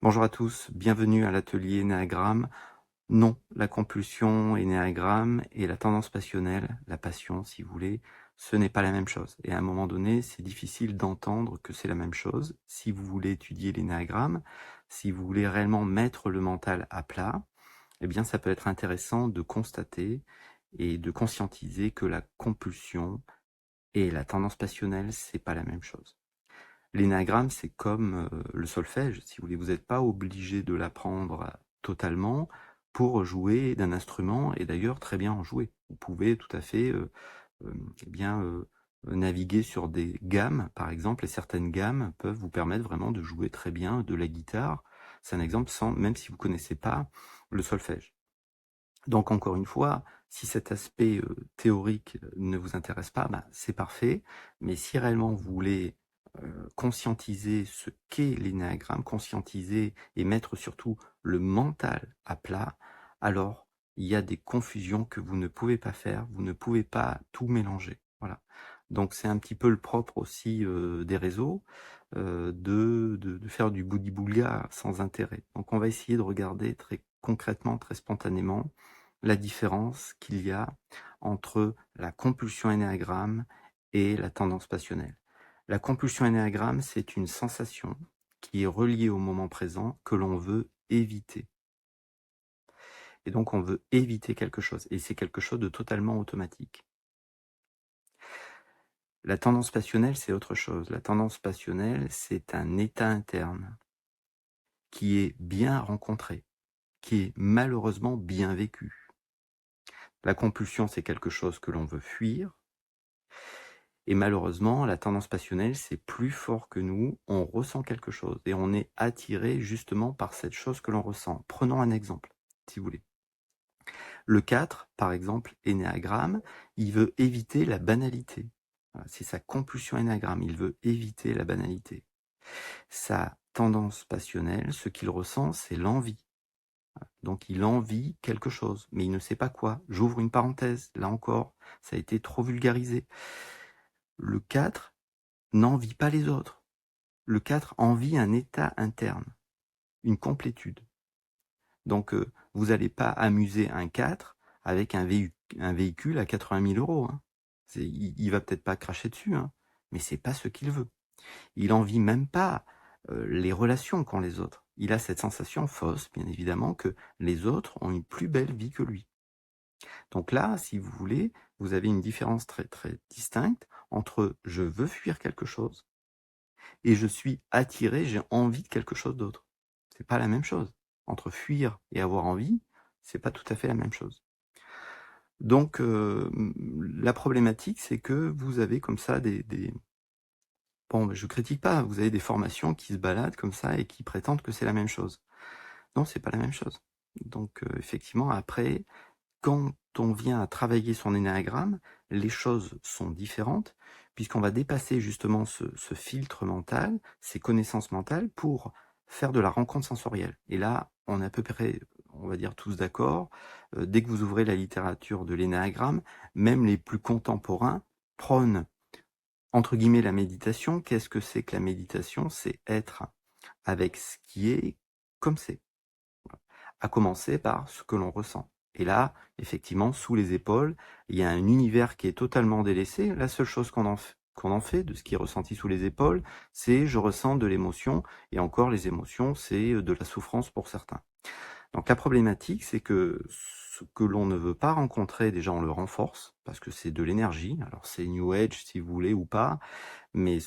Bonjour à tous, bienvenue à l'atelier Énéagramme. Non, la compulsion Énéagramme et la tendance passionnelle, la passion si vous voulez, ce n'est pas la même chose. Et à un moment donné, c'est difficile d'entendre que c'est la même chose. Si vous voulez étudier l'Énéagramme, si vous voulez réellement mettre le mental à plat, eh bien ça peut être intéressant de constater et de conscientiser que la compulsion et la tendance passionnelle, c'est pas la même chose. L'énéagramme, c'est comme le solfège, si vous voulez, vous n'êtes pas obligé de l'apprendre totalement pour jouer d'un instrument et d'ailleurs très bien en jouer. Vous pouvez tout à fait eh bien, naviguer sur des gammes, par exemple, et certaines gammes peuvent vous permettre vraiment de jouer très bien de la guitare. C'est un exemple sans, même si vous ne connaissez pas le solfège. Donc encore une fois, si cet aspect théorique ne vous intéresse pas, bah, c'est parfait. Mais si réellement vous voulez conscientiser ce qu'est l'énéagramme, conscientiser et mettre surtout le mental à plat, alors il y a des confusions que vous ne pouvez pas faire, vous ne pouvez pas tout mélanger. Voilà. Donc c'est un petit peu le propre aussi des réseaux, de faire du boudi-boulga sans intérêt. Donc on va essayer de regarder très concrètement, très spontanément, la différence qu'il y a entre la compulsion énéagramme et la tendance passionnelle. La compulsion énéagramme, c'est une sensation qui est reliée au moment présent que l'on veut éviter. Et donc on veut éviter quelque chose, et c'est quelque chose de totalement automatique. La tendance passionnelle, c'est autre chose. La tendance passionnelle, c'est un état interne qui est bien rencontré, qui est malheureusement bien vécu. La compulsion, c'est quelque chose que l'on veut fuir, et malheureusement, la tendance passionnelle, c'est plus fort que nous, on ressent quelque chose, et on est attiré justement par cette chose que l'on ressent. Prenons un exemple, si vous voulez. Le 4, par exemple, énéagramme, il veut éviter la banalité. Voilà, c'est sa compulsion énéagramme, il veut éviter la banalité. Sa tendance passionnelle, ce qu'il ressent, c'est l'envie. Donc il envie quelque chose, mais il ne sait pas quoi. J'ouvre une parenthèse, là encore, ça a été trop vulgarisé. Le 4 n'envie pas les autres. Le 4 envie un état interne, une complétude. Donc vous n'allez pas amuser un 4 avec un véhicule à 80 000 €. Hein. Il va peut-être pas cracher dessus, hein, mais c'est pas ce qu'il veut. Il envie même pas les relations qu'ont les autres. Il a cette sensation fausse, bien évidemment, que les autres ont une plus belle vie que lui. Donc là, si vous voulez, vous avez une différence très très distincte entre je veux fuir quelque chose et je suis attiré, j'ai envie de quelque chose d'autre. C'est pas la même chose. Entre fuir et avoir envie, c'est pas tout à fait la même chose. Donc la problématique, c'est que vous avez comme ça bon, je critique pas, vous avez des formations qui se baladent comme ça et qui prétendent que c'est la même chose. Non, c'est pas la même chose. Donc effectivement, après, quand on vient à travailler son énéagramme, les choses sont différentes, puisqu'on va dépasser justement ce filtre mental, ces connaissances mentales, pour faire de la rencontre sensorielle. Et là, on est à peu près, on va dire tous d'accord, dès que vous ouvrez la littérature de l'énéagramme, même les plus contemporains prônent, entre guillemets, la méditation. Qu'est-ce que c'est que la méditation? C'est être avec ce qui est comme c'est, à commencer par ce que l'on ressent. Et là, effectivement, sous les épaules, il y a un univers qui est totalement délaissé. La seule chose qu'on en fait de ce qui est ressenti sous les épaules, c'est je ressens de l'émotion, et encore les émotions, c'est de la souffrance pour certains. Donc la problématique, c'est que ce que l'on ne veut pas rencontrer, déjà on le renforce, parce que c'est de l'énergie, alors c'est New Age si vous voulez ou pas, mais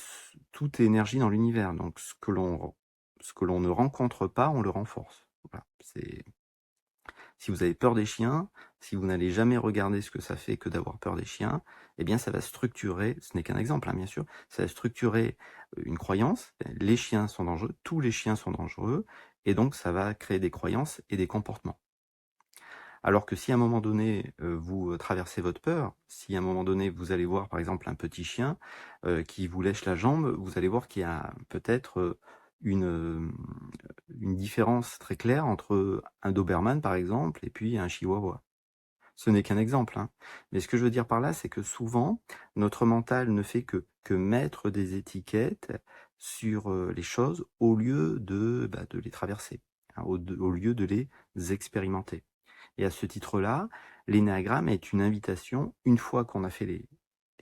tout est énergie dans l'univers, donc ce que l'on ne rencontre pas, on le renforce. Voilà, si vous avez peur des chiens, si vous n'allez jamais regarder ce que ça fait que d'avoir peur des chiens, eh bien ça va structurer, ce n'est qu'un exemple hein, bien sûr, ça va structurer une croyance, les chiens sont dangereux, tous les chiens sont dangereux, et donc ça va créer des croyances et des comportements. Alors que si à un moment donné, vous traversez votre peur, si à un moment donné vous allez voir par exemple un petit chien qui vous lèche la jambe, vous allez voir qu'il y a peut-être une différence très claire entre un Doberman par exemple et puis un Chihuahua. Ce n'est qu'un exemple, hein. Mais ce que je veux dire par là, c'est que souvent, notre mental ne fait que mettre des étiquettes sur les choses au lieu de les traverser, hein, au lieu de les expérimenter. Et à ce titre-là, l'énéagramme est une invitation, une fois qu'on a fait les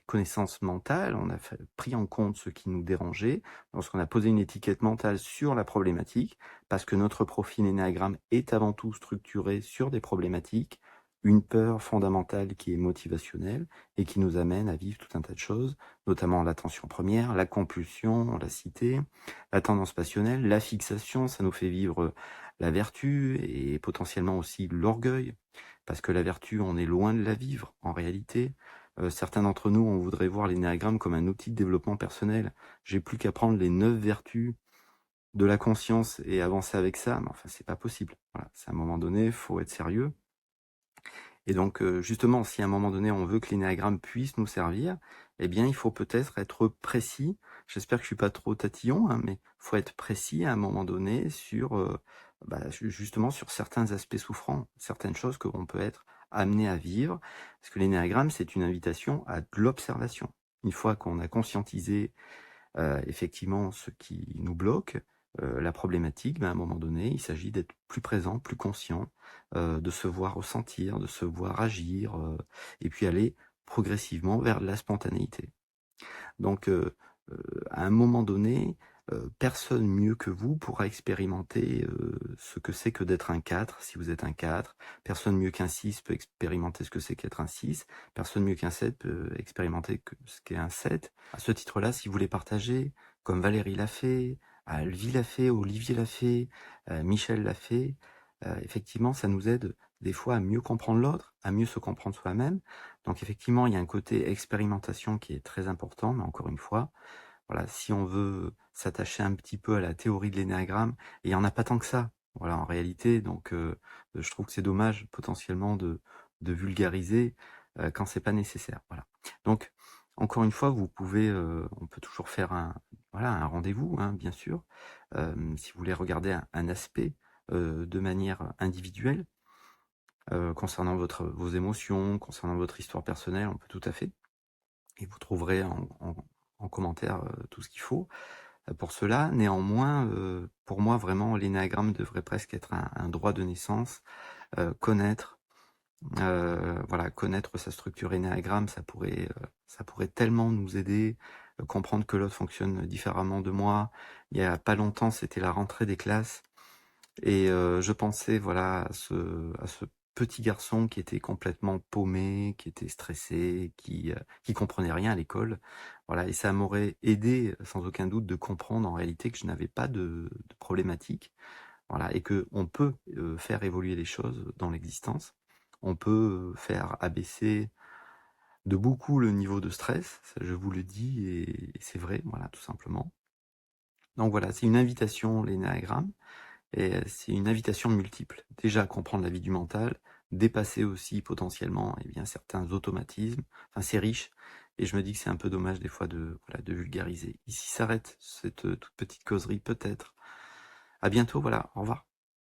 connaissances mentales, on a pris en compte ce qui nous dérangeait, lorsqu'on a posé une étiquette mentale sur la problématique, parce que notre profil énéagramme est avant tout structuré sur des problématiques, une peur fondamentale qui est motivationnelle et qui nous amène à vivre tout un tas de choses, notamment l'attention première, la compulsion, on l'a cité, la tendance passionnelle, la fixation, ça nous fait vivre la vertu et potentiellement aussi l'orgueil, parce que la vertu, on est loin de la vivre en réalité. Certains d'entre nous, on voudrait voir l'énéagramme comme un outil de développement personnel. J'ai plus qu'à prendre les 9 vertus de la conscience et avancer avec ça, mais enfin, c'est pas possible. Voilà, c'est à un moment donné, il faut être sérieux. Et donc, justement, si à un moment donné, on veut que l'énéagramme puisse nous servir, eh bien, il faut peut-être être précis. J'espère que je suis pas trop tatillon, hein, mais il faut être précis à un moment donné sur, justement, sur certains aspects souffrants, certaines choses qu'on peut être amené à vivre. Parce que l'énéagramme, c'est une invitation à de l'observation. Une fois qu'on a conscientisé effectivement ce qui nous bloque, la problématique, à un moment donné, il s'agit d'être plus présent, plus conscient, de se voir ressentir, de se voir agir, et puis aller progressivement vers la spontanéité. Donc, à un moment donné, personne mieux que vous pourra expérimenter ce que c'est que d'être un 4, si vous êtes un 4. Personne mieux qu'un 6 peut expérimenter ce que c'est qu'être un 6. Personne mieux qu'un 7 peut expérimenter ce qu'est un 7. À ce titre-là, si vous voulez partager, comme Valérie l'a fait, Alvie l'a fait, Olivier l'a fait, Michel l'a fait, effectivement, ça nous aide des fois à mieux comprendre l'autre, à mieux se comprendre soi-même. Donc effectivement, il y a un côté expérimentation qui est très important, mais encore une fois, voilà, si on veut s'attacher un petit peu à la théorie de l'énéagramme, et il y en a pas tant que ça, voilà, en réalité, donc je trouve que c'est dommage potentiellement de vulgariser quand c'est pas nécessaire, voilà. Donc, encore une fois, vous pouvez, on peut toujours faire un rendez-vous, hein, bien sûr, si vous voulez regarder un aspect de manière individuelle, concernant vos émotions, concernant votre histoire personnelle, on peut tout à fait. Et vous trouverez en commentaire tout ce qu'il faut pour cela. Néanmoins, pour moi, vraiment, l'énéagramme devrait presque être un droit de naissance. Connaître, voilà, connaître sa structure énéagramme, ça pourrait tellement nous aider, comprendre que l'autre fonctionne différemment de moi. Il y a pas longtemps, c'était la rentrée des classes. Et je pensais, voilà, à ce petit garçon qui était complètement paumé, qui était stressé, qui comprenait rien à l'école. Voilà, et ça m'aurait aidé, sans aucun doute, de comprendre en réalité que je n'avais pas de problématique. Voilà, et que on peut faire évoluer les choses dans l'existence. On peut faire abaisser de beaucoup le niveau de stress, ça je vous le dis, et c'est vrai, voilà, tout simplement. Donc voilà, c'est une invitation, l'énéagramme. Et c'est une invitation multiple. Déjà comprendre la vie du mental, dépasser aussi potentiellement certains automatismes. Enfin, c'est riche. Et je me dis que c'est un peu dommage des fois de vulgariser. Ici s'arrête cette toute petite causerie peut-être. À bientôt, voilà, au revoir.